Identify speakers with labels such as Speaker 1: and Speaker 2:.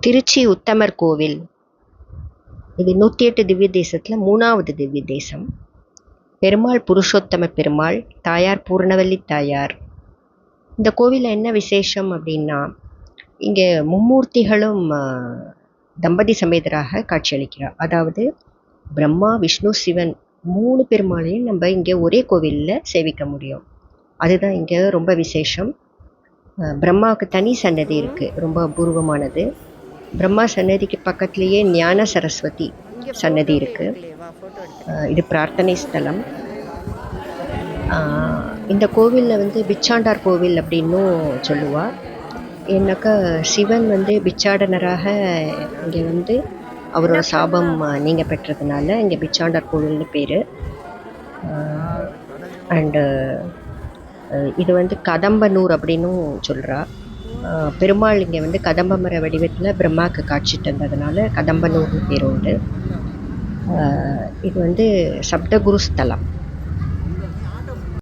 Speaker 1: திருச்சி உத்தமர் கோவில். இது 108 திவ்ய தேசத்தில் 3வது திவ்ய தேசம். பெருமாள் புருஷோத்தம பெருமாள், தாயார் பூர்ணவல்லி தாயார். இந்த கோவிலில் என்ன விசேஷம் அப்படின்னா, இங்கே மும்மூர்த்திகளும் தம்பதி சமேதராக காட்சியளிக்கிறார். அதாவது பிரம்மா, விஷ்ணு, சிவன் 3 பெருமாளையும் நம்ம இங்கே ஒரே கோவிலில் சேவிக்க முடியும். அதுதான் இங்கே ரொம்ப விசேஷம். பிரம்மாவுக்கு தனி சன்னதி இருக்குது, ரொம்ப அபூர்வமானது. பிரம்மா சன்னதிக்கு பக்கத்துலேயே ஞான சரஸ்வதி சன்னதி இருக்குது. இது பிரார்த்தனை ஸ்தலம். இந்த கோவிலில் பிச்சாண்டார் கோவில் அப்படின்னும் சொல்லுவாள். ஏன்னாக்கா சிவன் பிச்சாடனராக இங்கே அவரோட சாபம் நீங்கள் பெற்றதுனால இங்கே பிச்சாண்டார் கோவில்னு பேர். அண்டு இது கதம்பனூர் அப்படின்னும் சொல்கிறா. பெருமாள் இங்கே கதம்ப மர வடிவத்தில் பிரம்மாவுக்கு காட்சி தந்ததுனால கதம்பனூர்னு பேர் உண்டு. இது சப்தகுரு ஸ்தலம்.